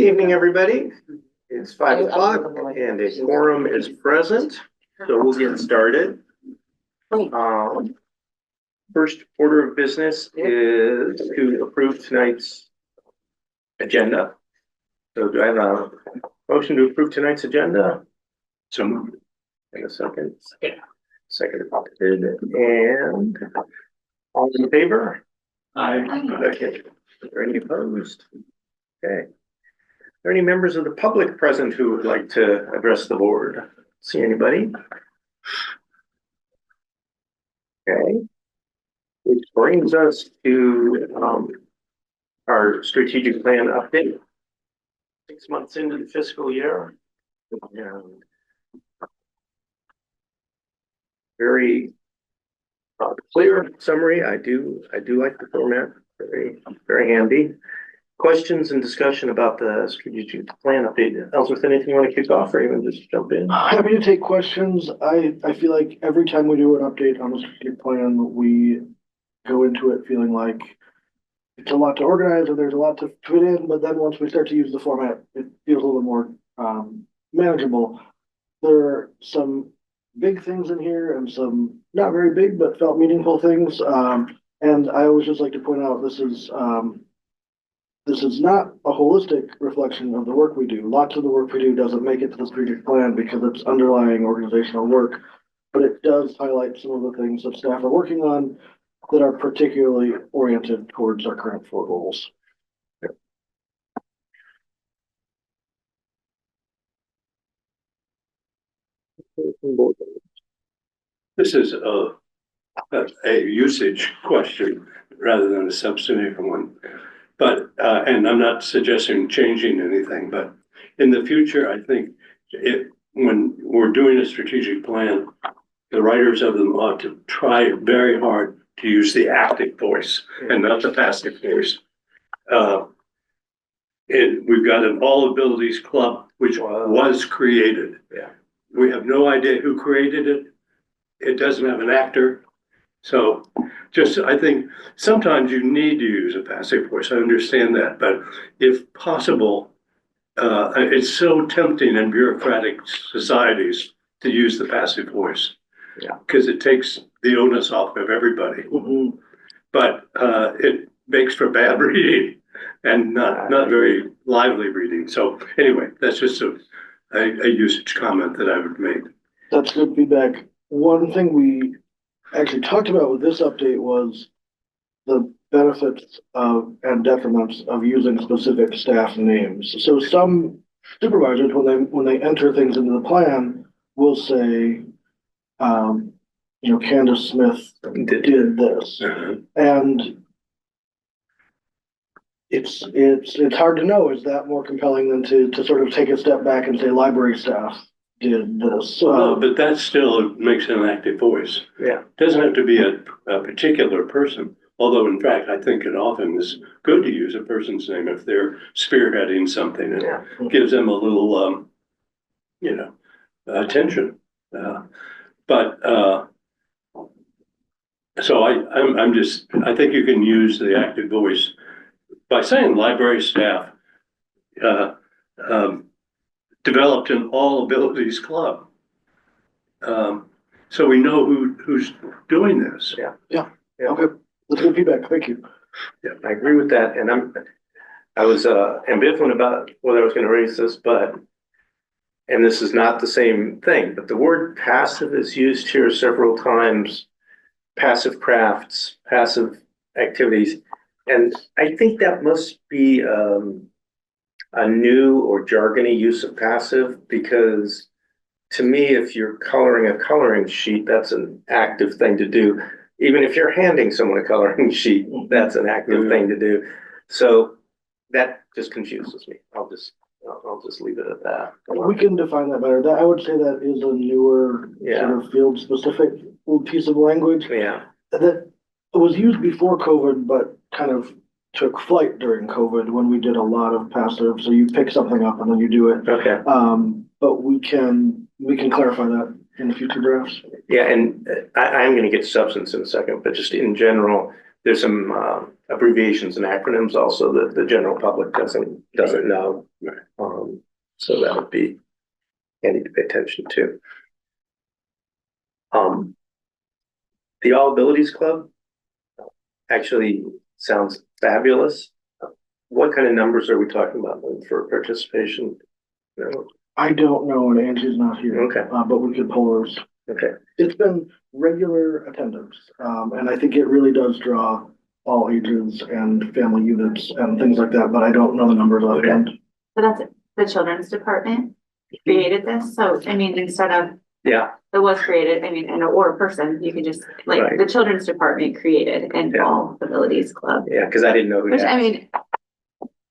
Evening, everybody. It's 5 o'clock and a quorum is present, so we'll get started. First order of business is to approve tonight's agenda. So do I have a motion to approve tonight's agenda? So moved. In a second. Second. And all in favor? Aye. Okay. Are there any opposed? Okay. Are there any members of the public present who would like to address the board? See anybody? Okay. Which brings us to our strategic plan update. 6 months into the fiscal year. And very clear summary. I do like the format. Very handy. Questions and discussion about the strategic plan update. Ellsworth, anything you want to kick off or even just jump in? Happy to take questions. I feel like every time we do an update on the strategic plan, we go into it feeling like it's a lot to organize and there's a lot to fit in, but then once we start to use the format, it feels a little more manageable. There are some big things in here and some not very big but felt meaningful things. And I always just like to point out this is not a holistic reflection of the work we do. Lots of the work we do doesn't make it to the strategic plan because it's underlying organizational work, but it does highlight some of the things that staff are working on that are particularly oriented towards our current 4 goals. This is a usage question rather than a substantive one. But, and I'm not suggesting changing anything, but in the future, I think when we're doing a strategic plan, the writers of them ought to try very hard to use the active voice and not the passive voice. And we've got an all abilities club, which was created. Yeah. We have no idea who created it. It doesn't have an actor. So I think sometimes you need to use a passive voice. I understand that, but if possible, it's so tempting in bureaucratic societies to use the passive voice. Yeah. Because it takes the onus off of everybody. Mm-hmm. But it makes for bad reading and not very lively reading. So anyway, that's just a usage comment that I would make. That's good feedback. One thing we actually talked about with this update was the benefits of and detriments of using specific staff names. So some supervisors, when they enter things into the plan, will say, Candace Smith did this, and it's hard to know. Is that more compelling than to sort of take a step back and say library staff did this? No, but that still makes an active voice. Yeah. It doesn't have to be a particular person. Although, in fact, I think it often is good to use a person's name if they're spearheading something. It gives them a little, attention. So I think you can use the active voice by saying library staff developed an all abilities club. So we know who's doing this. Yeah. Okay, that's good feedback. Thank you. Yeah, I agree with that. And I was ambivalent about whether I was going to raise this, and this is not the same thing, but the word passive is used here several times. Passive crafts, passive activities. And I think that must be a new or jargony use of passive, because to me, if you're coloring a coloring sheet, that's an active thing to do. Even if you're handing someone a coloring sheet, that's an active thing to do. So that just confuses me. I'll just leave it at that. We can define that better. I would say that is a newer sort of field specific piece of language. Yeah. That was used before COVID, but kind of took flight during COVID when we did a lot of passive. So you pick something up and then you do it. Okay. But we can clarify that in the future drafts. Yeah, and I'm going to get to substance in a second, but just in general, there's some abbreviations and acronyms also that the general public doesn't know. So that would be handy to pay attention to. The All Abilities Club actually sounds fabulous. What kind of numbers are we talking about for participation? I don't know, and Angie's not here. Okay. But we could pull those. Okay. It's been regular attendance, and I think it really does draw all ages and family units and things like that, but I don't know the numbers offhand. So that's it. The children's department created this, so I mean, instead of, Yeah, it was created, I mean, or a person, you could just, like, Right. the children's department created an Yeah. all abilities club. yeah, because I didn't know who Which, that. I mean,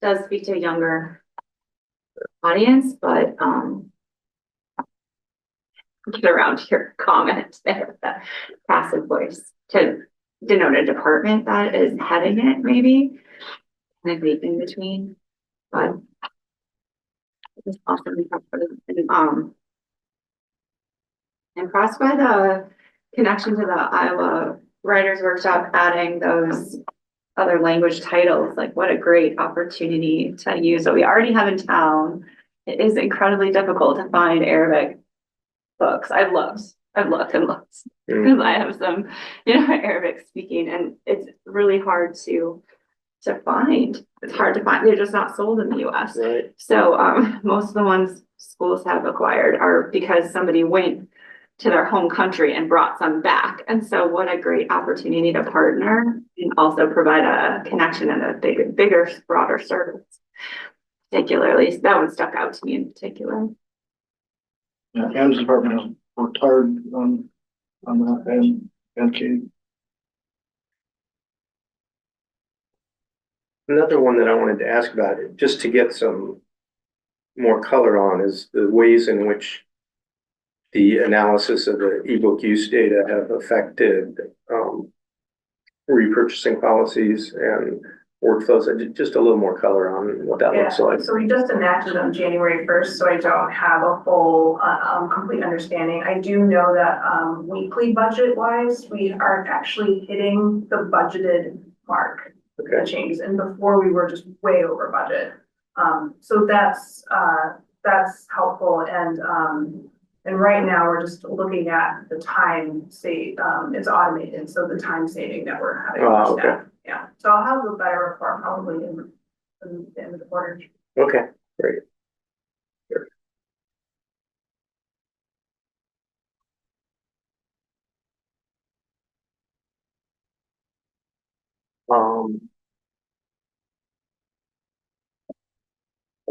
does speak to a younger audience, but, get around your comment there, that passive voice to denote a department that is heading it, maybe. Maybe in between, but it's awesome. Impressed by the connection to the Iowa Writers Workshop, adding those other language titles. Like, what a great opportunity to use what we already have in town. It is incredibly difficult to find Arabic books. I've looked and looked because I have some, Arabic speaking, and it's really hard to find. It's hard to find. They're just not sold in the US. Right. So most of the ones schools have acquired are because somebody went to their home country and brought some back. And so what a great opportunity to partner and also provide a connection and a bigger, broader service. Particularly, that one stuck out to me in particular. Yeah, Ann's department has worked hard on that, and Kate. Another one that I wanted to ask about, just to get some more color on, is the ways in which the analysis of the ebook use data have affected repurchasing policies and workflows. Just a little more color on what that looks like. So we just enacted on January 1st, so I don't have a full, complete understanding. I do know that weekly budget wise, we aren't actually hitting the budgeted mark. Okay. The changes, and before we were just way over budget. So that's helpful, and right now we're just looking at the time save, it's automated, so the time saving that we're having. Oh, okay. Yeah, so I'll have a better report probably in the end of the quarter. Okay, great. Sure.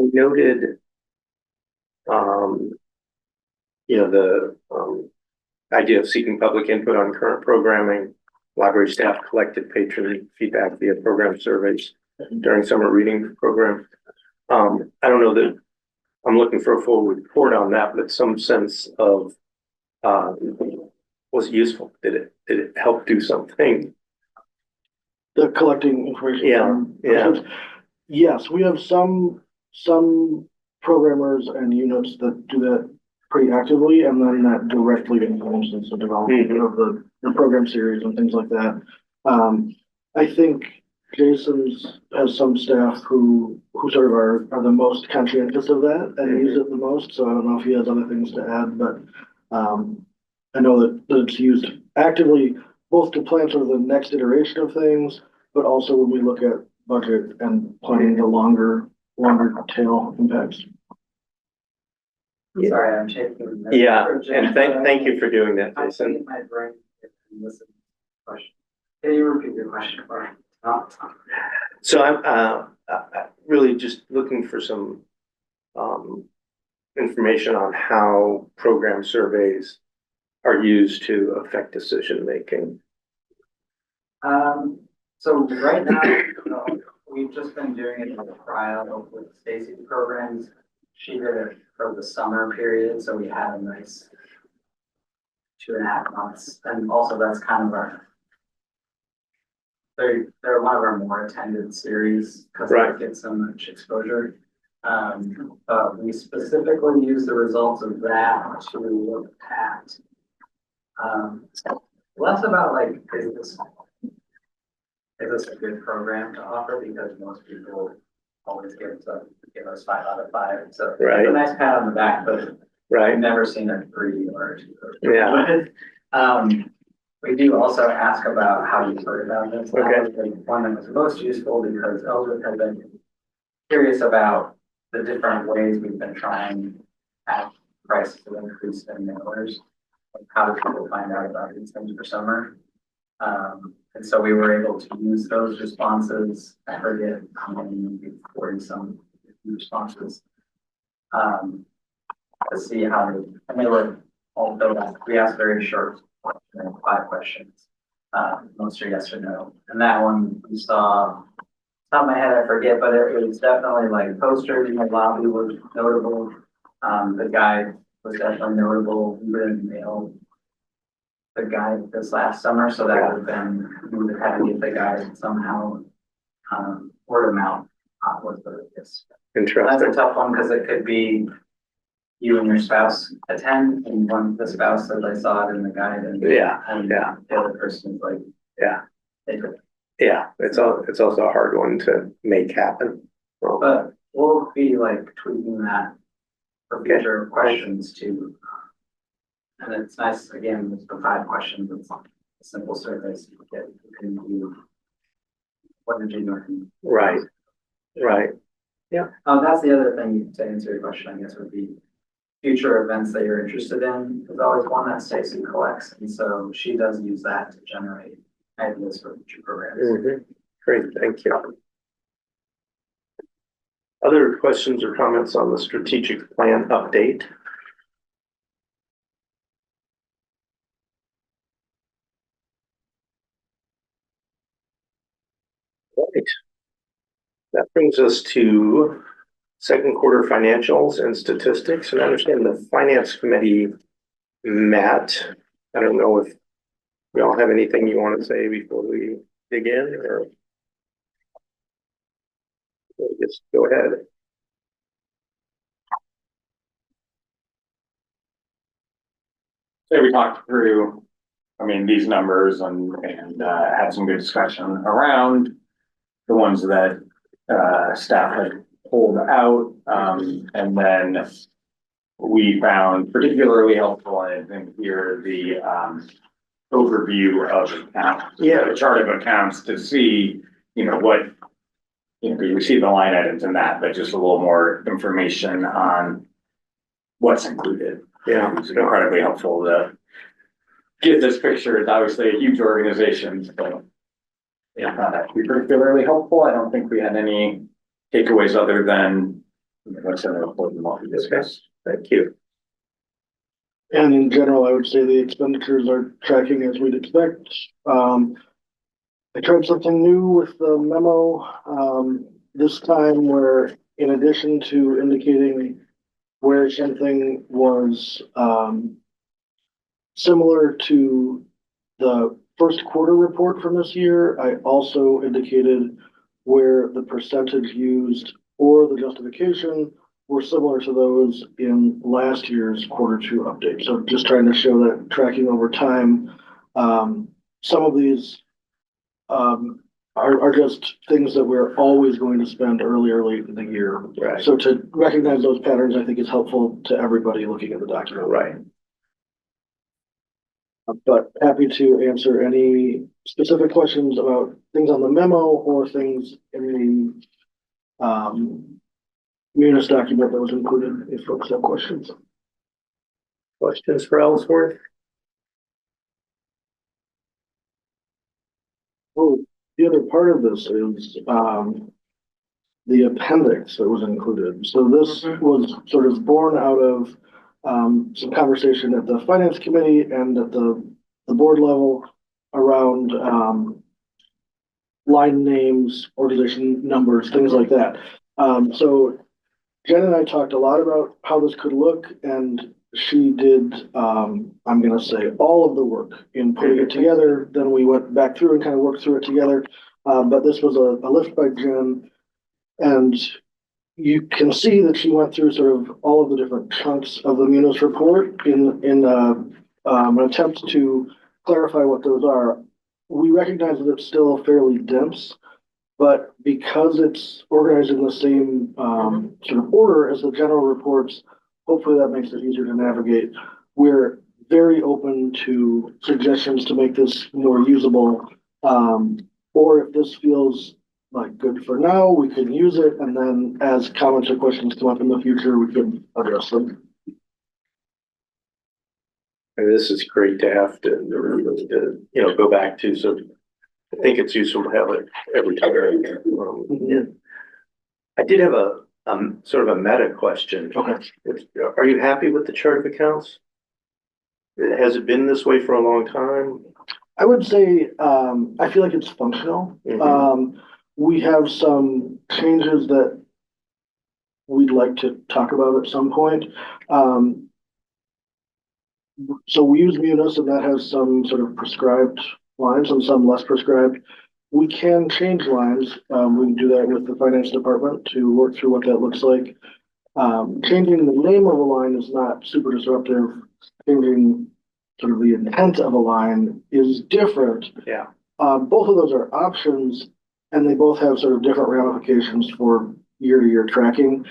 I noted, the idea of seeking public input on current programming. Library staff collected patron feedback via program surveys during summer reading program. I don't know that I'm looking for a full report on that, but some sense of was it useful? Did it help do something? The collecting information. Yeah. Yes, we have some programmers and units that do that pretty actively, and then that directly influences the development of the program series and things like that. I think Jason's has some staff who sort of are the most conscientious of that and use it the most. So I don't know if he has other things to add, but I know that it's used actively both to plan sort of the next iteration of things, but also when we look at budget and planning the longer tail impacts. Sorry, I'm shaking. Yeah, and thank you for doing that, Jason. My brain and listen to the question. Can you repeat your question for me? So I'm really just looking for some information on how program surveys are used to affect decision making. So right now, we've just been doing it in a trial with Stacy's programs. She did it for the summer period, so we had a nice 2.5 months. And also that's kind of they're one of our more attended series because they get so much exposure. But we specifically use the results of that to look at less about like, is this is this a good program to offer? Because most people always give us 5 out of 5. So it's Right. a nice pat on the back, but I've Right, never seen a 3 or a 2. Yeah. We do also ask about how you heard about this. That Okay. was the one that was most useful because Ellsworth has been curious about the different ways we've been trying at prices of increase in mailers. Like how do people find out about these things for summer? And so we were able to use those responses. I forget how many, maybe 40 some responses. To see how they were all filled out. We asked very short, 5 questions. Most are yes or no. And that one we saw, top of my head, I forget, but it was definitely like posters in the lobby was notable. The guide was definitely notable. We were in the mail the guide this last summer, so that would have been, we would have had to get the guide somehow, word of mouth, was the biggest. That's a interesting. tough one because it could be you and your spouse attend, and the spouse says I saw it in the guide, and Yeah, and yeah. the other person's like, Yeah. they could. Yeah, it's also a hard one to make happen. Well, But we'll be like tweaking that for future questions too. And it's nice, again, it's the 5 questions, it's a simple survey, so you can do what did you learn? right, right. That's the other thing to answer your question, I guess, would be future events that you're interested in. There's always one that Stacy collects, and so she does use that to generate ideas for future programs. Mhm. Great, thank you. Other questions or comments on the strategic plan update? Right. That brings us to second quarter financials and statistics. And I understand the finance committee met. I don't know if we all have anything you want to say before we dig in, or just go ahead. So we talked through, these numbers and had some good discussion around the ones that staff had pulled out. And then we found particularly helpful, I think, here the overview of accounts. Yeah. The chart of accounts to see, what, we see the line items in that, but just a little more information on what's included. Yeah, It's incredibly helpful to get this picture. It's obviously a huge organization, so yeah, found that to be particularly helpful. I don't think we had any takeaways other than what's in the report and what we discussed. thank you. And in general, I would say the expenditures are tracking as we'd expect. I tried something new with the memo, this time where in addition to indicating where something was, similar to the first quarter report from this year, I also indicated where the percentage used or the justification were similar to those in last year's Q2 update. So just trying to show that tracking over time. Some of these are just things that we're always going to spend early in the year. Right. So to recognize those patterns, I think is helpful to everybody looking at the document. Right. But happy to answer any specific questions about things on the memo or things in the Munis document that was included if folks have questions. Questions for Ellsworth? Oh, the other part of this is the appendix that was included. So this was sort of born out of some conversation at the finance committee and at the board level around line names, organization numbers, things like that. So Jen and I talked a lot about how this could look, and she did, I'm gonna say, all of the work in putting it together. Then we went back through and kind of worked through it together. But this was a lift by Jen, and you can see that she went through sort of all of the different chunks of the Munis report in an attempt to clarify what those are. we recognize that it's still fairly dense, but because it's organized in the same, sort of order as the general reports, hopefully that makes it easier to navigate. We're very open to suggestions to make this more usable. Or if this feels like good for now, we can use it, and then as comments or questions come up in the future, we can address them. And this is great to have to go back to, so I think it's useful to have it every time. Yeah. I did have a sort of a meta question. Okay. Are you happy with the chart of accounts? Has it been this way for a long time? I would say, I feel like it's functional. We have some changes that we'd like to talk about at some point. So we use Munis, and that has some sort of prescribed lines and some less prescribed. We can change lines. We can do that with the finance department to work through what that looks like. Changing the name of a line is not super disruptive. Changing sort of the intent of a line is different. Yeah. Both of those are options, and they both have sort of different ramifications for year-to-year tracking.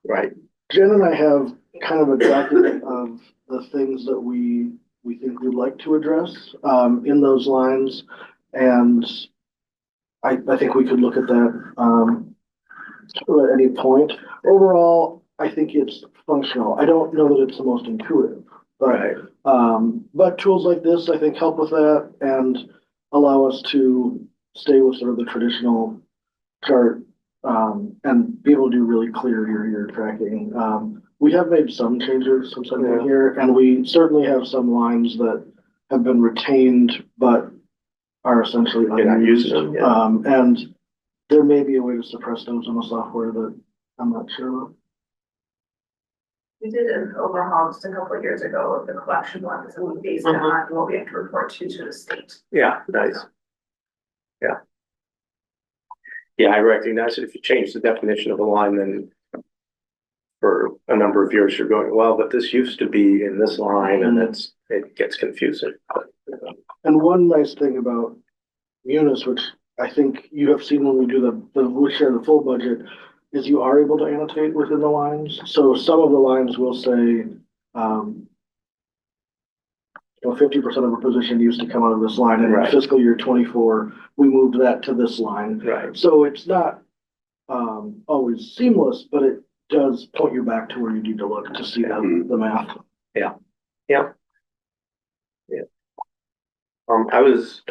Right. Jen and I have kind of a document of the things that we think we'd like to address in those lines, and I think we could look at that at any point. Overall, I think it's functional. I don't know that it's the most intuitive, but tools like this, I think, help with that and allow us to stay with sort of the traditional chart and be able to do really clear year-to-year tracking. We have made some changes since I've been here, and we certainly have some lines that have been retained but are essentially unused. And there may be a way to suppress those in the software that I'm not sure of. We did an overhaul just a couple of years ago of the collection ones, and we based it on what we have to report to the state. Yeah, nice. Yeah. Yeah, I recognize it. If you change the definition of a line, then for a number of years you're going, well, but this used to be in this line, and it gets confusing. And one nice thing about Munis, which I think you have seen when we do we share the full budget, is you are able to annotate within the lines. So some of the lines will say, 50% of a position used to come out of this line, and in fiscal year 24, we moved that to this line. Right. So it's not always seamless, but it does point you back to where you need to look to see the math. Yeah. I was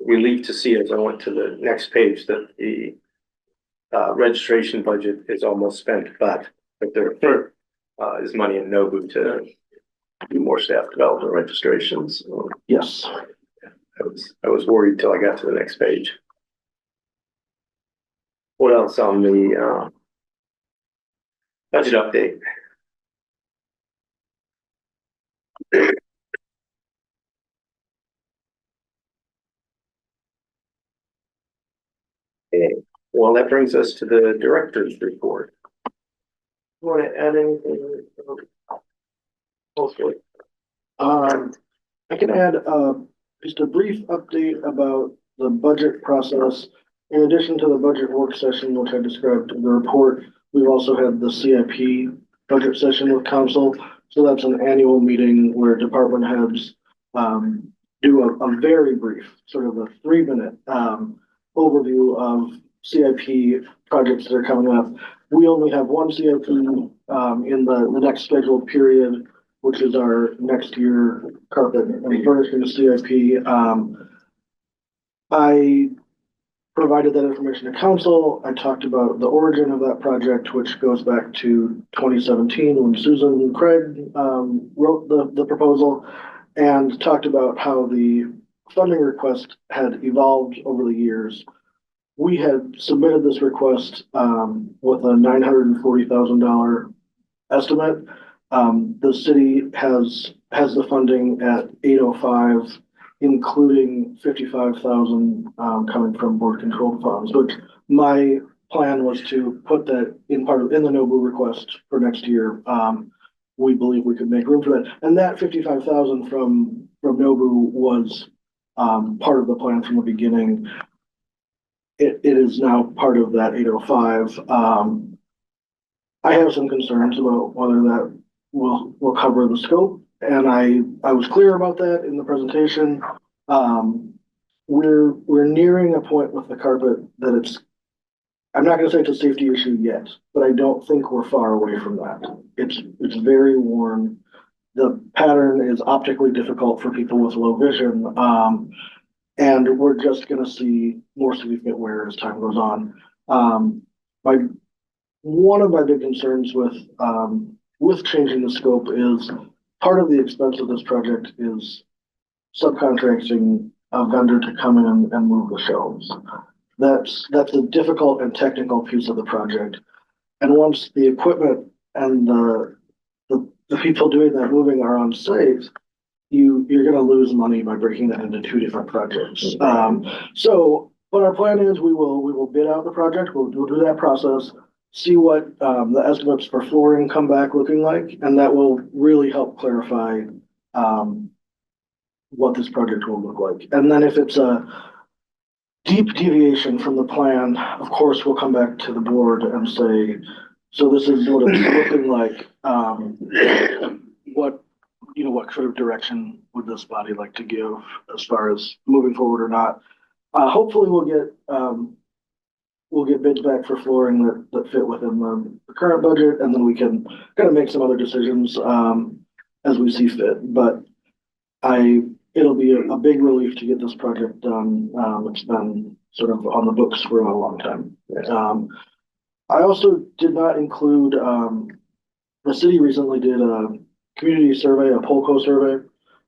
relieved to see as I went to the next page that the registration budget is almost spent, but there is money in Nobu to do more staff development registrations. Yes. I was worried till I got to the next page. What else on the budget update? Okay. Well, that brings us to the director's report. You want to add anything? Hopefully. I can add just a brief update about the budget process. In addition to the budget work session, which I described in the report, we've also had the CIP budget session with council. So that's an annual meeting where department heads do a very brief, sort of a 3-minute overview of CIP projects that are coming up. We only have one CIP in the next scheduled period, which is our next year carpet and furnishing CIP. I provided that information to council. I talked about the origin of that project, which goes back to 2017 when Susan Craig wrote the proposal, and talked about how the funding request had evolved over the years. We had submitted this request with a $940,000 estimate. The city has the funding at 805, including 55,000 coming from board controlled funds, which my plan was to put that in the Nobu request for next year. We believe we could make room for that. And that 55,000 from Nobu was part of the plan from the beginning. It is now part of that 805. I have some concerns about whether that will cover the scope, and I was clear about that in the presentation. We're nearing a point with the carpet that I'm not gonna say it's a safety issue yet, but I don't think we're far away from that. It's very worn. The pattern is optically difficult for people with low vision. And we're just gonna see more significant wear as time goes on. My, one of my big concerns with changing the scope is part of the expense of this project is subcontracting a vendor to come in and move the shelves. That's a difficult and technical piece of the project. And once the equipment and the people doing that moving are on site, you're gonna lose money by breaking that into two different projects. But our plan is we will bid out the project, we'll do that process, see what, the estimates for flooring come back looking like, and that will really help clarify, what this project will look like. And then if it's a deep deviation from the plan, of course, we'll come back to the board and say, so this is what it's looking like. What sort of direction would this body like to give as far as moving forward or not? Hopefully we'll get bids back for flooring that fit within the current budget, and then we can kind of make some other decisions, as we see fit. But it'll be a big relief to get this project done. It's been sort of on the books for a long time. I also did not include, the city recently did a community survey, a Polco survey,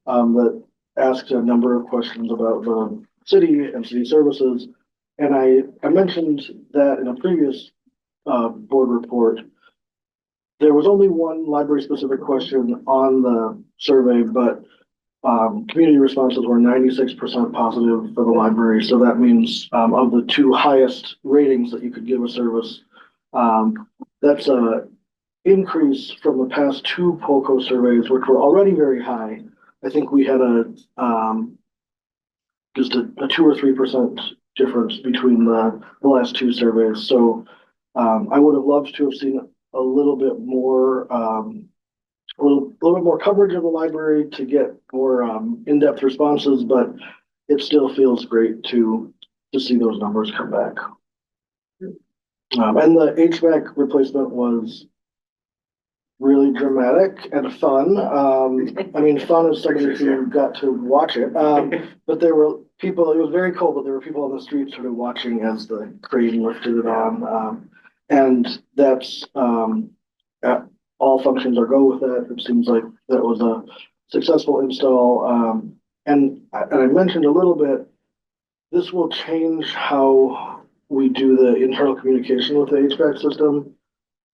that asked a number of questions about the city and city services. And I mentioned that in a previous, board report. There was only one library specific question on the survey, but community responses were 96% positive for the library. So that means, of the two highest ratings that you could give a service, that's a increase from the past two Polco surveys, which were already very high. I think we had just a 2 or 3% difference between the last two surveys. So I would have loved to have seen a little bit more, a little bit more coverage of the library to get more in-depth responses, but it still feels great to see those numbers come back. And the HVAC replacement was really dramatic and fun. I mean, fun as somebody who got to watch it. But there were people, it was very cold, but there were people on the street sort of watching as the crane lifted it on. And that's, all functions are go with that. It seems like that was a successful install. And I mentioned a little bit, this will change how we do the internal communication with the HVAC system.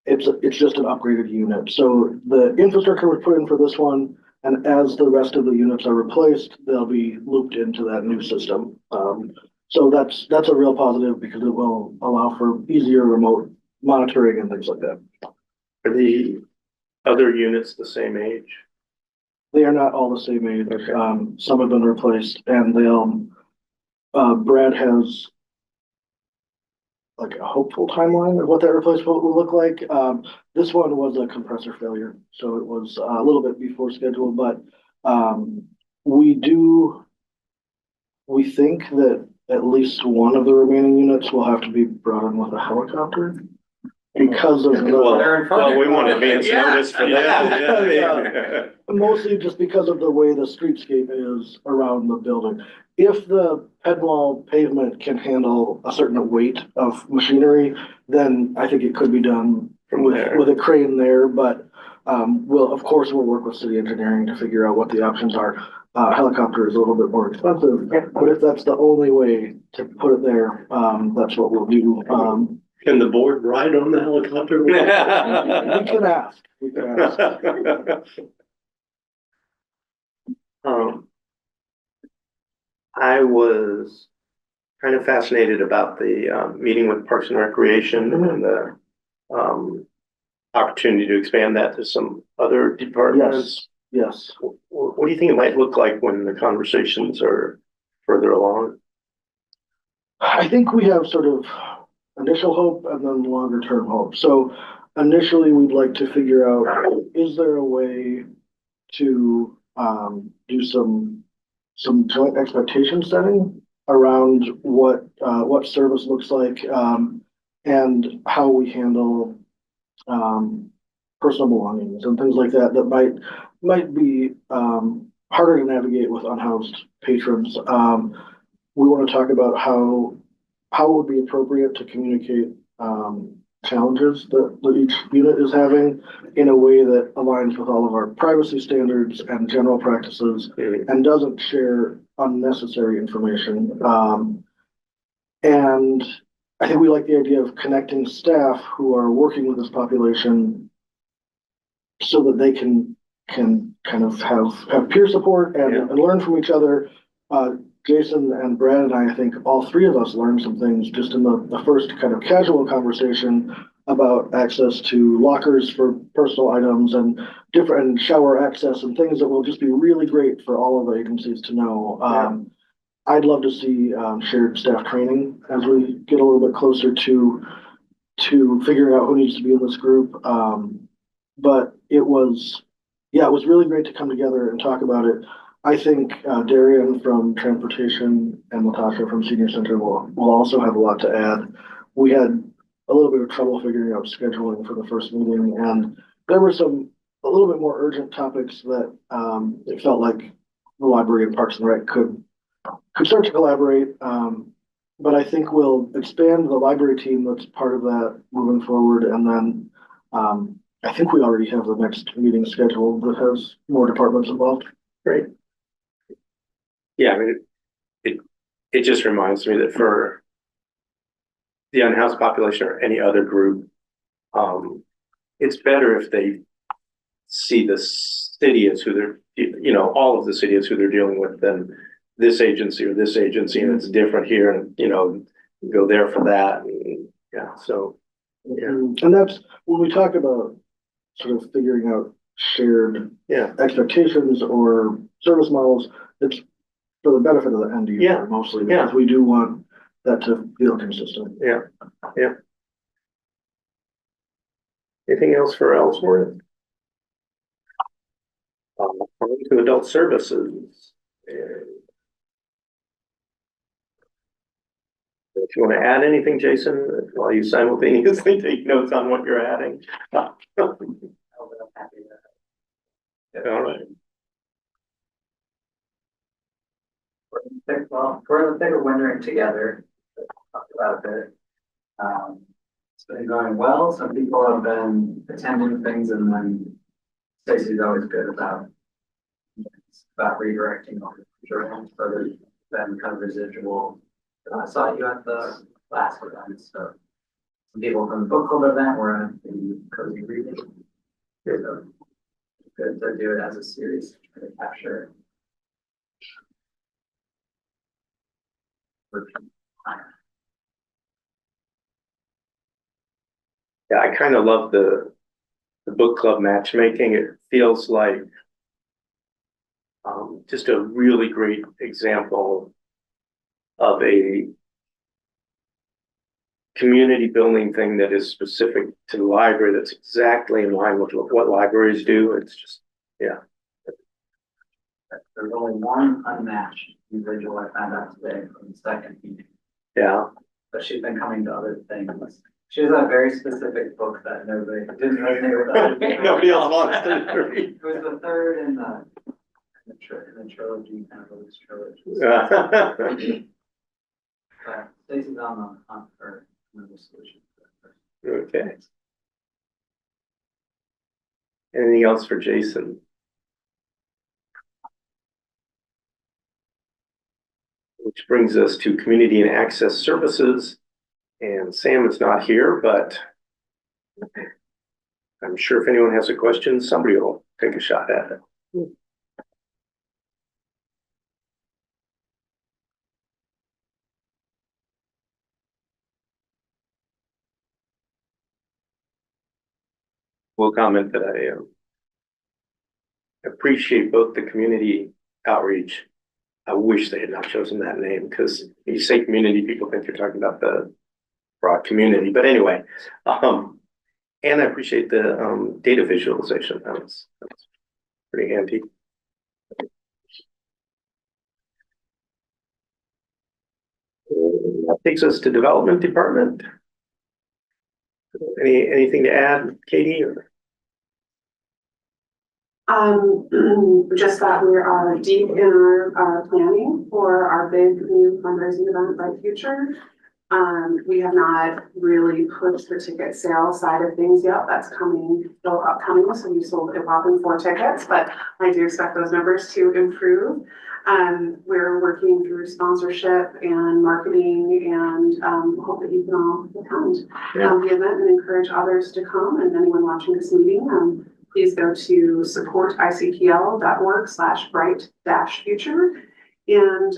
It's just an upgraded unit. So the infrastructure was put in for this one, and as the rest of the units are replaced, they'll be looped into that new system. So that's a real positive because it will allow for easier remote monitoring and things like that. Are the other units the same age? They are not all the same age. Okay. Some have been replaced, and Brad has like a hopeful timeline of what that replacement will look like. This one was a compressor failure, so it was a little bit before schedule, but we think that at least one of the remaining units will have to be brought in with a helicopter because of Well, we want advance notice for that. mostly just because of the way the streetscape is around the building. If the headwall pavement can handle a certain weight of machinery, then I think it could be done with a crane there, but of course, we'll work with city engineering to figure out what the options are. Helicopter is a little bit more expensive, but if that's the only way to put it there, that's what we'll do. Can the board ride on the helicopter? We can ask. We can ask. I was kind of fascinated about the meeting with Parks and Recreation and the opportunity to expand that to some other departments. Yes. What do you think it might look like when the conversations are further along? I think we have sort of initial hope and then longer term hope. So initially, we'd like to figure out, is there a way to do some joint expectation setting around what service looks like, and how we handle personal belongings and things like that that might be harder to navigate with unhoused patrons. We want to talk about how it would be appropriate to communicate challenges that each unit is having in a way that aligns with all of our privacy standards and general practices and doesn't share unnecessary information. And I think we like the idea of connecting staff who are working with this population so that they can kind of have peer support and learn from each other. Jason and Brad and I think all three of us learned some things just in the first kind of casual conversation about access to lockers for personal items and different shower access and things that will just be really great for all of the agencies to know. I'd love to see shared staff training as we get a little bit closer to figuring out who needs to be in this group. But it was really great to come together and talk about it. I think Darian from Transportation and Latasha from Senior Center will also have a lot to add. We had a little bit of trouble figuring out scheduling for the first meeting, and there were a little bit more urgent topics that it felt like the library and Parks and Rec could start to collaborate. But I think we'll expand the library team that's part of that moving forward, and then I think we already have the next meeting scheduled that has more departments involved. Great. Yeah, I mean, it just reminds me that for the unhoused population or any other group, it's better if they see the city as who they're, all of the city as who they're dealing with than this agency or this agency, and it's different here, and go there for that. And, and that's when we talk about sort of figuring out shared expectations or service models. It's for the benefit of the end user mostly, because we do want that to feel consistent. Yeah. Anything else for Ellsworth? To adult services. If you want to add anything, Jason, while you simultaneously take notes on what you're adding. All right. We're in the thick of wintering together. Talk about it. It's been going well. Some people have been attending things, and then Stacy's always good about redirecting all the journals. So there's been kind of residual. I saw you at the last event, so some people from the book club event were at the cozy reading. So good to do it as a series to try to capture. Yeah, I kind of love the book club matchmaking. It feels like just a really great example of a community building thing that is specific to the library, that's exactly in line with what libraries do. It's just, There's only one unmatched individual I found out today from the second meeting. Yeah. But she's been coming to other things. She has a very specific book that nobody didn't resonate with other people. Nobody else wants to read. It was the third in the trilogy, kind of those trilogies. But Stacey's on the hunt for another solution. Okay. Anything else for Jason? Which brings us to community and access services. And Sam is not here, but I'm sure if anyone has a question, somebody will take a shot at it. Will comment that I appreciate both the community outreach I wish they had not chosen that name, because you say community, people think you're talking about the broad community, but anyway. And I appreciate the data visualization. That's pretty handy. That takes us to development department. Anything to add, Katie? Or? Just that we are deep in our planning for our big new fundraising event, Bright Future. We have not really pushed the ticket sales side of things yet. That's still upcoming. So we sold a whopping 4 tickets, but I do expect those numbers to improve. We're working through sponsorship and marketing, and hope that you can all attend the event and encourage others to come. And anyone watching this meeting, please go to supporticpl.org/bright-future. And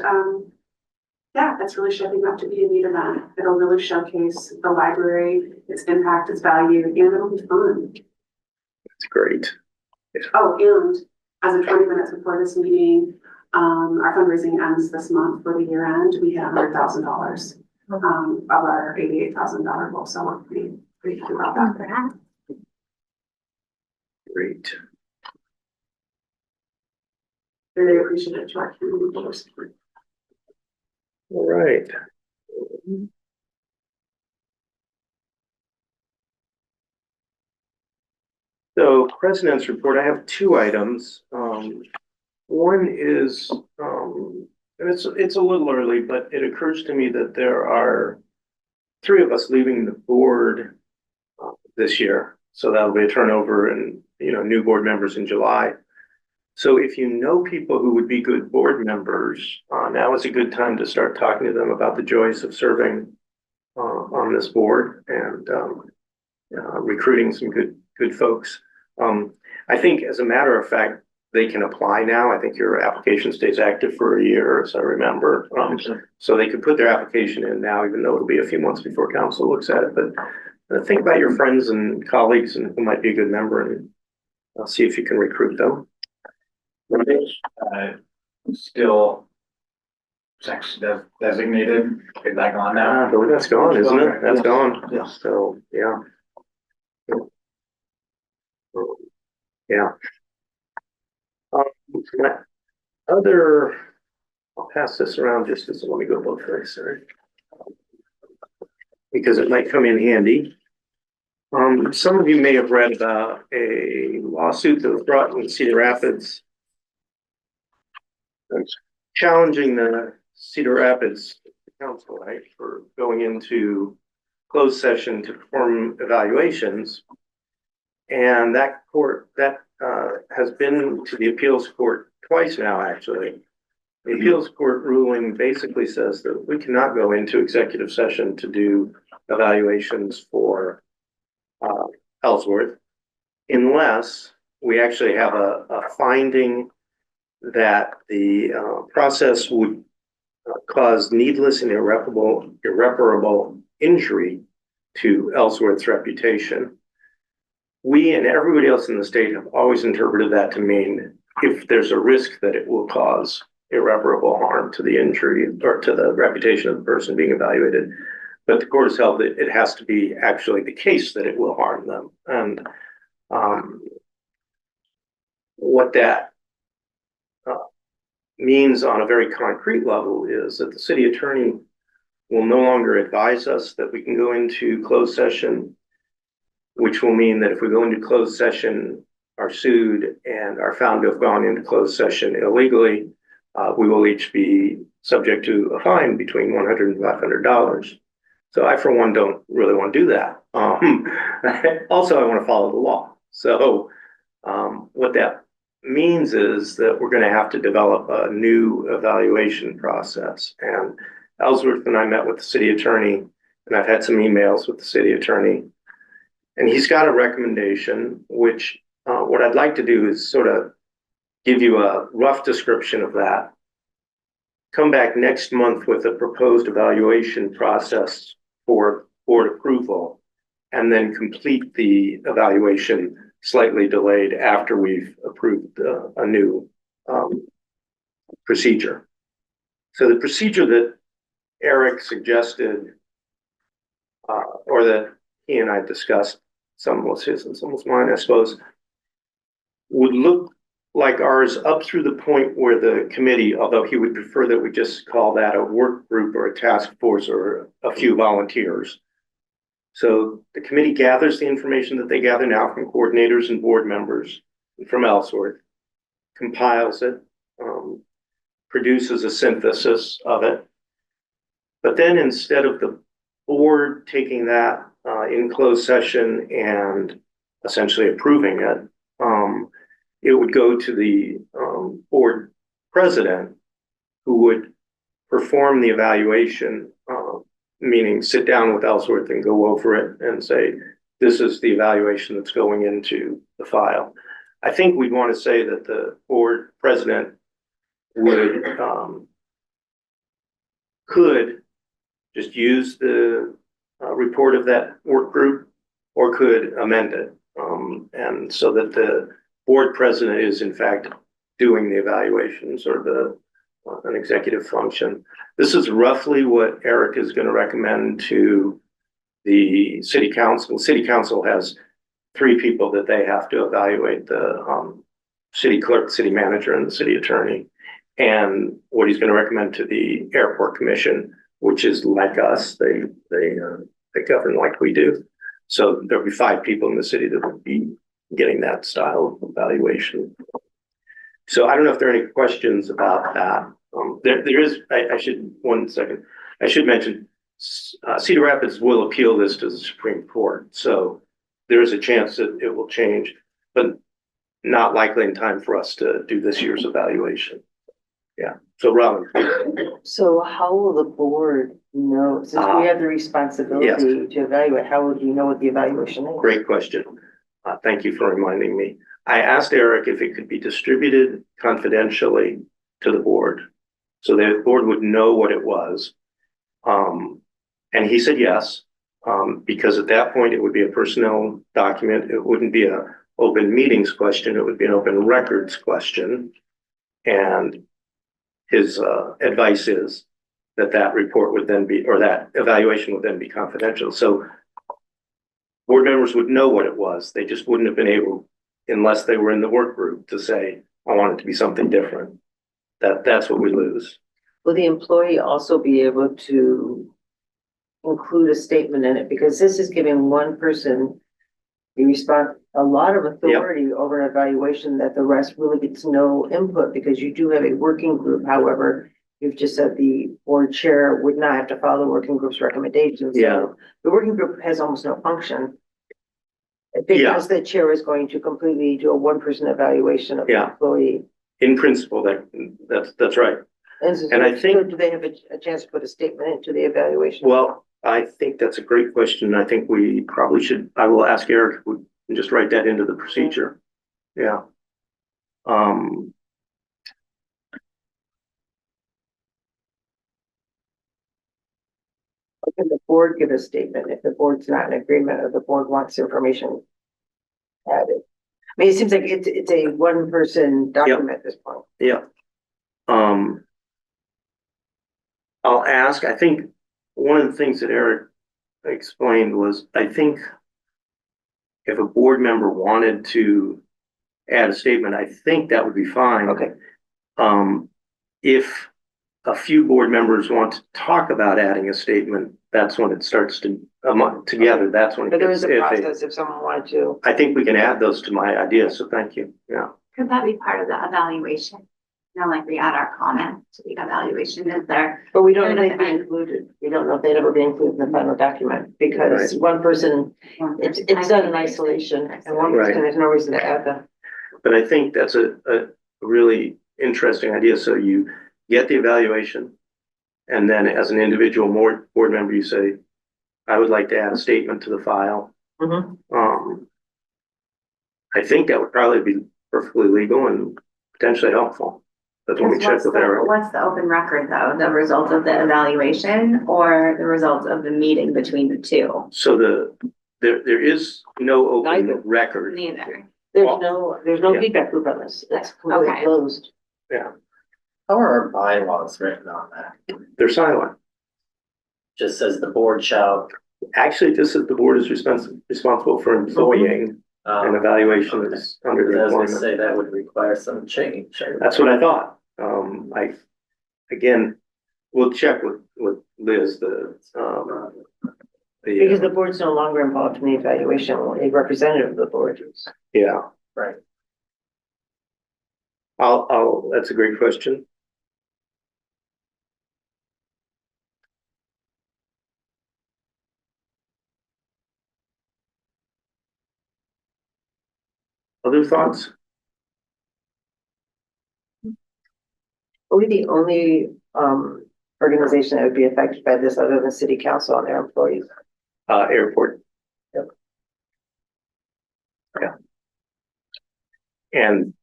yeah, it's really shaping up to be a neat event. It'll really showcase the library, its impact, its value, and it'll be fun. That's great. Yeah. Oh, and as of 20 minutes before this meeting, our fundraising ends this month for the year end. We hit $100,000 of our $88,000 goal. So we're pretty happy about that. Great. Very appreciative to our community for support. All right. So president's report, I have 2 items. One is, and it's a little early, but it occurs to me that there are 3 of us leaving the board this year. So that'll be a turnover and, new board members in July. So if you know people who would be good board members, now is a good time to start talking to them about the joys of serving on this board and recruiting some good folks. I think, as a matter of fact, they can apply now. I think your application stays active for a year, as I remember. So they could put their application in now, even though it'll be a few months before council looks at it. But think about your friends and colleagues and who might be a good member, and see if you can recruit them. Still sex designated. Is that gone now? I believe that's gone, isn't it? That's gone. Yeah. So, yeah. Yeah. My other, I'll pass this around just because let me go both ways, sorry. Because it might come in handy. Some of you may have read about a lawsuit that was brought in Cedar Rapids challenging the Cedar Rapids Council, right, for going into closed session to perform evaluations. And that court, has been to the appeals court twice now, actually. The appeals court ruling basically says that we cannot go into executive session to do evaluations for Ellsworth unless we actually have a finding that the process would cause needless and irreparable injury to Ellsworth's reputation. We and everybody else in the state have always interpreted that to mean if there's a risk that it will cause irreparable harm to the injury or to the reputation of the person being evaluated. But the court has held that it has to be actually the case that it will harm them. And what that means on a very concrete level is that the city attorney will no longer advise us that we can go into closed session, which will mean that if we go into closed session, are sued, and are found to have gone into closed session illegally, we will each be subject to a fine between $100 and $500. So I, for one, don't really want to do that. Also, I want to follow the law. So what that means is that we're going to have to develop a new evaluation process. And Ellsworth and I met with the city attorney, and I've had some emails with the city attorney. And he's got a recommendation, which what I'd like to do is sort of give you a rough description of that. Come back next month with a proposed evaluation process for board approval, and then complete the evaluation slightly delayed after we've approved a new procedure. So the procedure that Eric suggested, or that he and I discussed, some was his and some was mine, I suppose, would look like ours up through the point where the committee, although he would prefer that we just call that a work group or a task force or a few volunteers. So the committee gathers the information that they gather now from coordinators and board members and from Ellsworth, compiles it, produces a synthesis of it. But then instead of the board taking that in closed session and essentially approving it, it would go to the board president, who would perform the evaluation, meaning sit down with Ellsworth and go over it and say, this is the evaluation that's going into the file. I think we'd want to say that the board president would could just use the report of that work group or could amend it. And so that the board president is in fact doing the evaluation, sort of an executive function. This is roughly what Eric is going to recommend to the city council. City council has 3 people that they have to evaluate: the city clerk, city manager, and the city attorney. And what he's going to recommend to the airport commission, which is like us, they govern like we do. So there'll be 5 people in the city that will be getting that style of evaluation. So I don't know if there are any questions about that. There is, I should, 1 second, I should mention, Cedar Rapids will appeal this to the Supreme Court. So there is a chance that it will change, but not likely in time for us to do this year's evaluation. Yeah, so Robin. So how will the board know, since we have the responsibility to evaluate, how would you know what the evaluation is? Great question. Thank you for reminding me. I asked Eric if it could be distributed confidentially to the board, so the board would know what it was. And he said yes, because at that point it would be a personnel document. It wouldn't be an open meetings question. It would be an open records question. And his advice is that that report would then be, or that evaluation would then be confidential. So board members would know what it was. They just wouldn't have been able, unless they were in the work group, to say, I want it to be something different. That's what we lose. Will the employee also be able to include a statement in it? Because this is giving one person a lot of authority over an evaluation that the rest really gets no input, because you do have a working group. However, you've just said the board chair would not have to follow the working group's recommendations. Yeah. So the working group has almost no function, because the chair is going to completely do a 1-person evaluation of the employee. In principle, that's right. And I think, do they have a chance to put a statement into the evaluation? well, I think that's a great question. I think we probably should, I will ask Eric if we can just write that into the procedure. Yeah. Can the board give a statement if the board's not in agreement or the board wants information added? I mean, it seems like it's a 1-person document at this point. Yeah. I'll ask, I think one of the things that Eric explained was, I think if a board member wanted to add a statement, I think that would be fine. Okay. If a few board members want to talk about adding a statement, that's when it starts to together. That's when it But there gets is a iffy. process if someone wanted to. I think we can add those to my idea, so thank you. Yeah. Could that be part of the evaluation? You know, like we add our comment to the evaluation, is there? But we don't know if they'd be included. We don't know if they'd ever be included in the final document, because one person, it's done in isolation, and one person, there's no reason to add them. But I think that's a really interesting idea. So you get the evaluation, and then as an individual board member, you say, I would like to add a statement to the file. I think that would probably be perfectly legal and potentially helpful. But let me check with Eric. What's the open record though? The result of the evaluation or the result of the meeting between the two? So there is no open record. Neither. There's no feedback loop on this. It's completely Okay. closed. Yeah. How are our bylaws written on that? They're silent. Just says the board shall. Actually, just that the board is responsible for employing and evaluation is under the I was gonna employment. say that would require some change. That's what I thought. Again, we'll check with Liz, Because the board's no longer involved in the evaluation, only a representative of the board is. yeah, Right. that's a great question. Other thoughts? Are we the only organization that would be affected by this other than city council and their employees? Airport. Yep. Yeah. And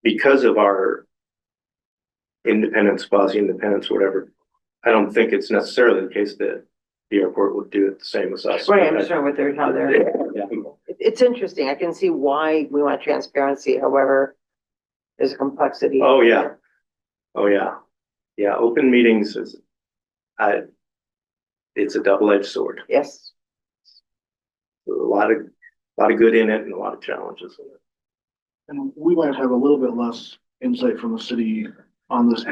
because of our independence, quasi-independence, whatever, I don't think it's necessarily the case that the airport would do it the same as us. Right, I'm just wondering what they're, how they're, Yeah. it's interesting. I can see why we want transparency. However, there's a complexity. Oh, yeah. Oh, yeah. Yeah, open meetings is, it's a double-edged sword. Yes. A lot of good in it and a lot of challenges in it. And we might have a little bit less insight from the city on this.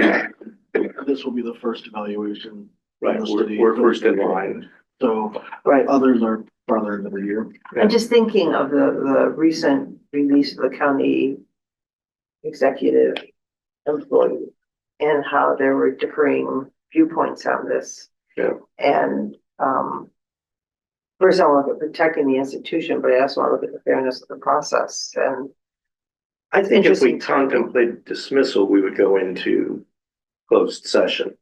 This will be the first evaluation. Right, in the city. we're first in line. So Right. others are farther into the year. I'm just thinking of the recent release of the county executive employee and how there were differing viewpoints on this. Yeah. And, first I want to look at protecting the institution, but I also want to look at the fairness of the process. And I think if we Interesting timing. contemplated dismissal, we would go into closed session.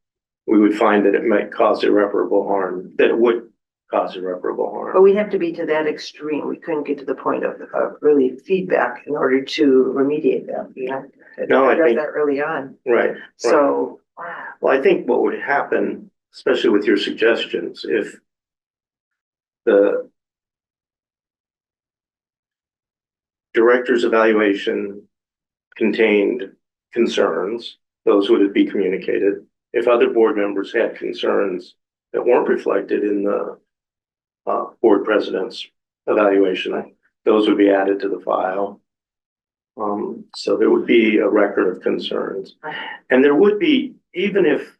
We would find that it might cause irreparable harm, that it would cause irreparable but harm. we'd have to be to that extreme. We couldn't get to the point of really feedback in order to remediate that, you know? No, I address think- that early on. Right. So, Well, I think what would happen, especially with your suggestions, if the director's evaluation contained concerns, those would be communicated. If other board members had concerns that weren't reflected in the board president's evaluation, those would be added to the file. So there would be a record of concerns. And there would be, even if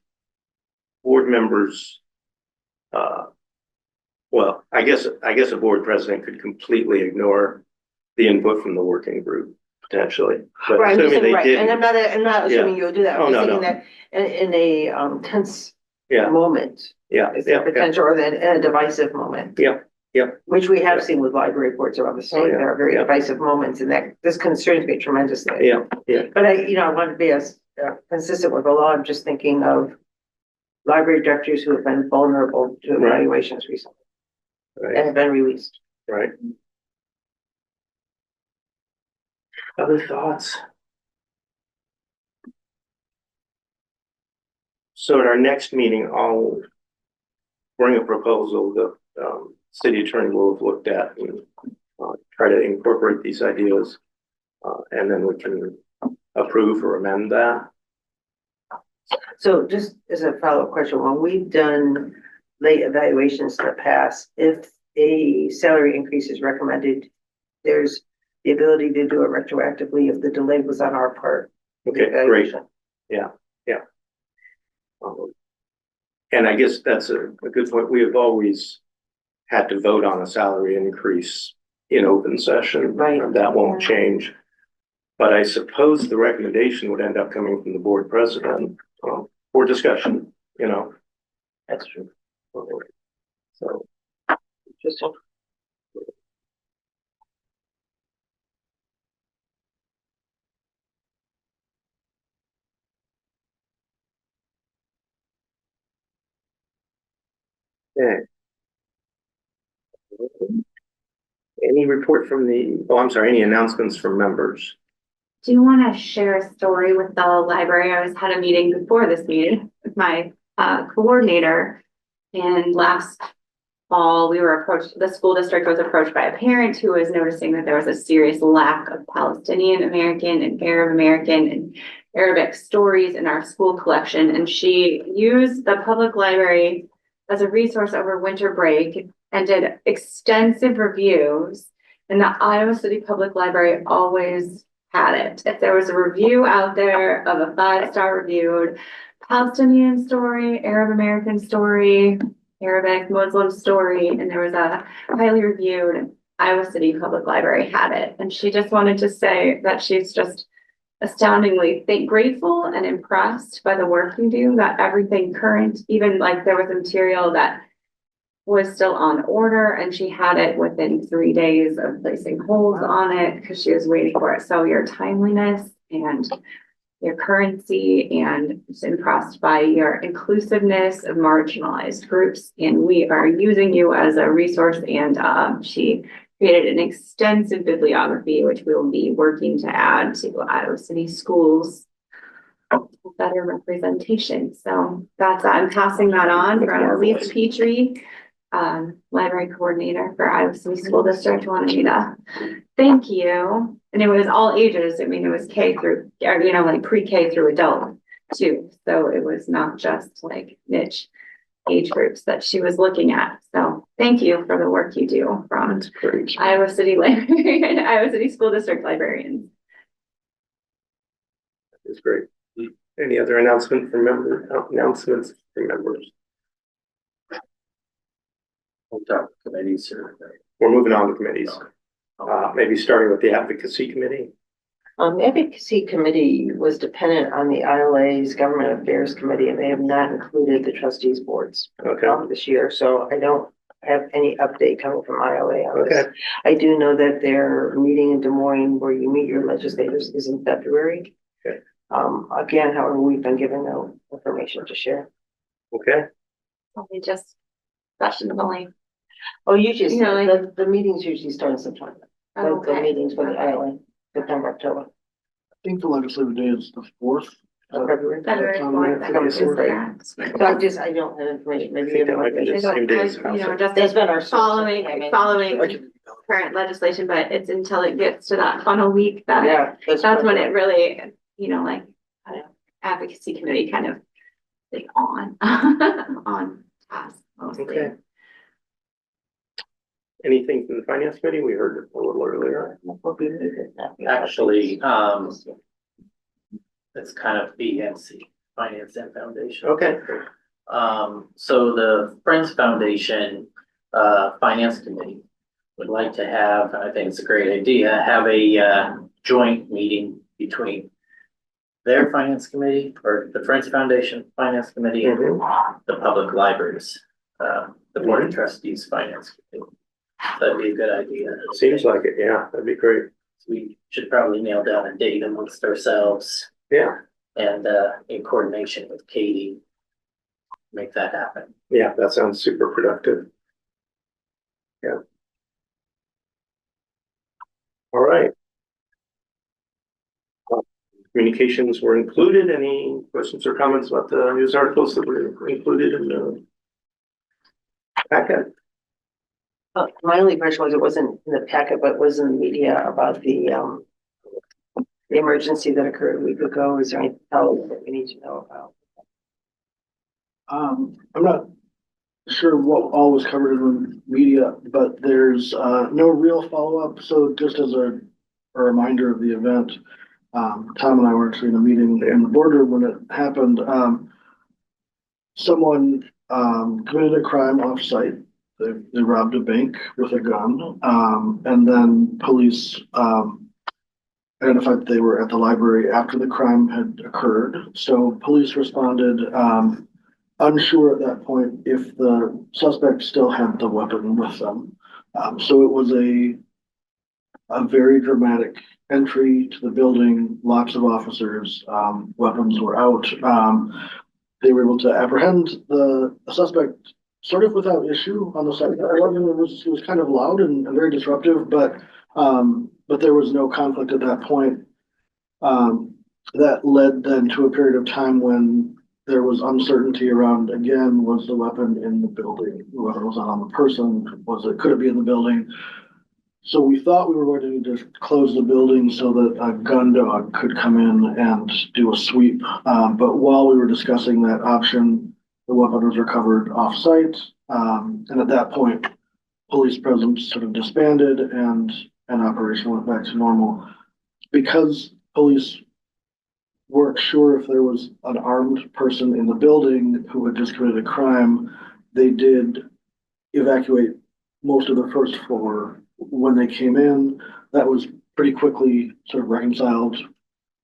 board members, well, I guess a board president could completely ignore the input from the working group, potentially. But right, I'm just assuming saying, they right, and didn't, I'm not assuming you'll do that. Oh, I'm just no, thinking that in a tense yeah, moment, yeah, it's yeah, a potential or then in a divisive moment. Yeah, yeah. Which we have seen with library boards around the Oh, state. yeah, There are very yeah. divisive moments and that this concerns me tremendously. Yeah, yeah, But I want to be as consistent with the law. I'm just thinking of library directors who have been vulnerable to Right. evaluations recently and right, have been released. right. Other thoughts? So at our next meeting, I'll bring a proposal that city attorney will have looked at and try to incorporate these ideas. And then we can approve or amend that. So just as a follow-up question, when we've done late evaluations in the past, if a salary increase is recommended, there's the ability to do it retroactively if the delay was on our part. Okay, great. Evaluation. Yeah. And I guess that's a good point. We have always had to vote on a salary increase in open session. Right. That won't change. But I suppose the recommendation would end up coming from the board president for discussion, you know. That's true. So, Just yeah. Any report from any announcements from members? Do you want to share a story with the library? I had a meeting before this meeting with my coordinator, and last fall, we were approached, the school district was approached by a parent who was noticing that there was a serious lack of Palestinian American and Arab American and Arabic stories in our school collection. And she used the public library as a resource over winter break and did extensive reviews. And the Iowa City Public Library always had it. If there was a review out there of a 5-star reviewed Palestinian story, Arab American story, Arabic Muslim story, and there was a highly reviewed Iowa City Public Library had it. And she just wanted to say that she's just astoundingly grateful and impressed by the work you do, that everything current, even like there was material that was still on order and she had it within 3 days of placing holds on it because she was waiting for it. So your timeliness and your currency, and just impressed by your inclusiveness of marginalized groups. And we are using you as a resource, and she created an extensive bibliography, which we will be working to add to Iowa City schools. Better representation. So that's, I'm passing that on from Lisa Petrie, library coordinator for Iowa City School District, wanted me to thank you. And it was all ages. I mean, it was K through, or, you know, like pre-K through adult too. So it was not just like niche age groups that she was looking at. So thank you for the work you do from Iowa City Library and Iowa City School District librarians. It's great. Any other announcements from members? Committees or. We're moving on to committees. Maybe starting with the advocacy committee. The advocacy committee was dependent on the ILA's Government Affairs Committee, and they have not included the trustees boards Okay. this year. So I don't have any update coming from ILA on this. Okay. I do know that their meeting in Des Moines, where you meet your legislators, is in February. Okay. Again, however, we've been given no information to share. Okay. Probably just sessions only. Oh, usually, You know, like- the meetings usually start in September. The Okay. meetings for the Okay. ILA, September, October, I think the legislative day is the 4th. February. February That's on 4th, there. I think is correct. So I don't have information, I maybe. think that might be the I don't- same day as I- you know, council. just That's been our. following current legislation, but it's until it gets to that final week that Yeah. that's when it really, you know, like, I don't know, advocacy committee kind of like on, on task mostly. Okay. Anything from the finance committee? We heard it a little earlier. Actually, it's kind of BNC, Finance and Foundation. Okay. So the Friends Foundation, Finance Committee would like to have, and I think it's a great idea, have a, joint meeting between their finance committee or the Friends Foundation Finance Committee and the public libraries, the Board of Trustees Finance Committee. That'd be a good idea. Seems like it. Yeah, that'd be great. We should probably nail down a date amongst ourselves Yeah. and, in coordination with Katie, make that happen. Yeah, that sounds super productive. Yeah. All right. Communications were included. Any questions or comments about the news articles that were included in the packet? My only question was, it wasn't in the packet, but was in the media about the emergency that occurred a week ago. Is there anything else that we need to know about? I'm not sure what all was covered in the media, but there's no real follow-up. So just as a reminder of the event, Tom and I were actually in a meeting in the boardroom when it happened. Someone committed a crime off-site. They robbed a bank with a gun, and then police identified that they were at the library after the crime had occurred. So police responded, unsure at that point if the suspect still had the weapon with them. So it was a very dramatic entry to the building, lots of officers, weapons were out. They were able to apprehend the suspect sort of without issue on the side. It was kind of loud and very disruptive, but there was no conflict at that point. That led then to a period of time when there was uncertainty around, again, was the weapon in the building? Whether it was on the person, could it be in the building? So we thought we were going to need to close the building so that a gun dog could come in and do a sweep. But while we were discussing that option, the weapon was recovered off-site. And at that point, police presence sort of disbanded and operation went back to normal. Because police weren't sure if there was an armed person in the building who had just committed a crime, they did evacuate most of the first floor. When they came in, that was pretty quickly sort of reconciled,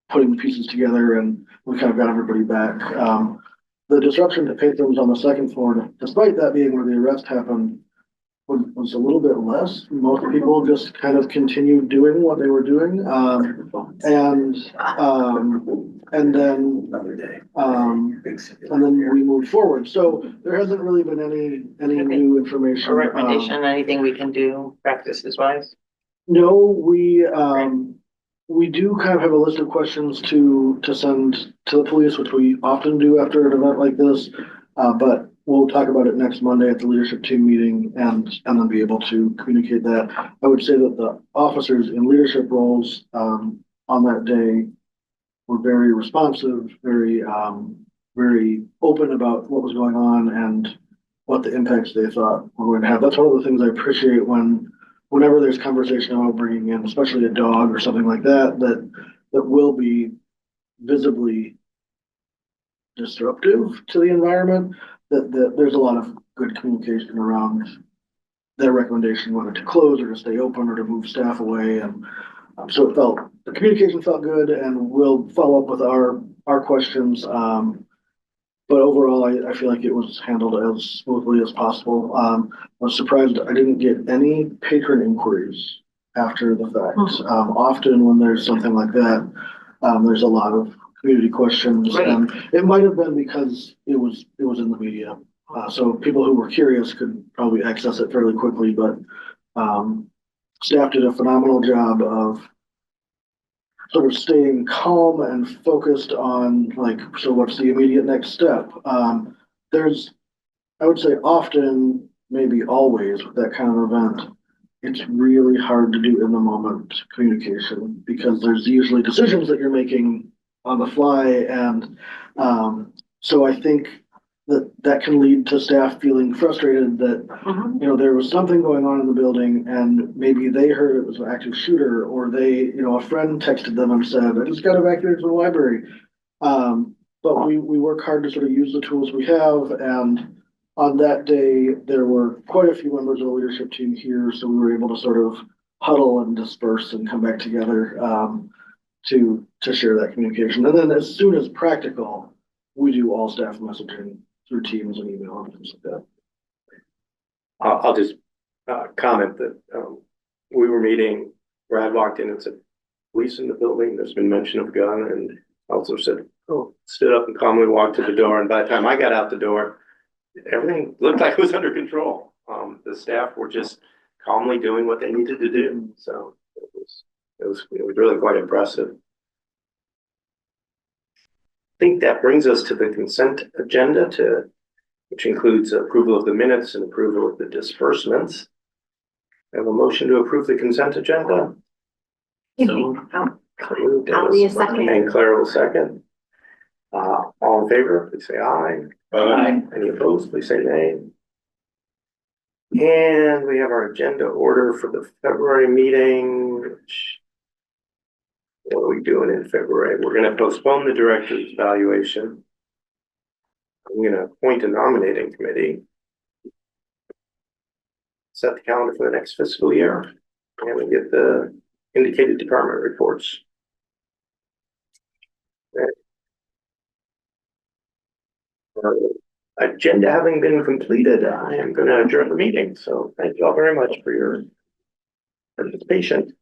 putting the pieces together, and we kind of got everybody back. The disruption to patrons on the second floor, despite that being where the arrest happened, was a little bit less. Most people just kind of continued doing what they were doing. And then we moved forward. So there hasn't really been any new information. A recommendation, anything we can do practices wise? No, we do kind of have a list of questions to send to the police, which we often do after an event like this. But we'll talk about it next Monday at the leadership team meeting and then be able to communicate that. I would say that the officers in leadership roles on that day were very responsive, very open about what was going on and what the impacts they thought were going to have. That's one of the things I appreciate whenever there's conversation about bringing in, especially a dog or something like that, that will be visibly disruptive to the environment, that there's a lot of good communication around their recommendation, whether to close or to stay open or to move staff away. And so the communication felt good, and we'll follow up with our questions. But overall, I feel like it was handled as smoothly as possible. I was surprised I didn't get any patron inquiries after the fact. Often when there's something like that, there's a lot of community questions, Right. and it might have been because it was in the media. So people who were curious could probably access it fairly quickly, but staff did a phenomenal job of sort of staying calm and focused on so what's the immediate next step? There's, I would say often, maybe always with that kind of event, it's really hard to do in the moment communication because there's usually decisions that you're making on the fly. And so I think that can lead to staff feeling frustrated that, there was something going on in the building and maybe they heard it was an active shooter, or a friend texted them and said, I just got evacuated from the library. But we work hard to sort of use the tools we have. And on that day, there were quite a few members of the leadership team here. So we were able to sort of huddle and disperse and come back together to share that communication. And then as soon as practical, we do all staff messaging through Teams and email and things like that. I'll just comment that we were meeting, Brad walked in and said, police in the building, there's been mention of a gun, and also said, stood up and calmly walked to the door. And by the time I got out the door, everything looked like it was under control. The staff were just calmly doing what they needed to do. So it was really quite impressive. I think that brings us to the consent agenda, which includes approval of the minutes and approval of the disbursements. I have a motion to approve the consent agenda. I'll be a second. And Claire will second. All in favor, please say aye. Aye. Any opposed, please say nay. And we have our agenda order for the February meeting, which, what are we doing in February? We're going to postpone the director's evaluation. I'm going to appoint a nominating committee. Set the calendar for the next fiscal year, and we get the indicated department reports. Agenda having been completed, I am going to adjourn the meeting. So thank you all very much for your participation.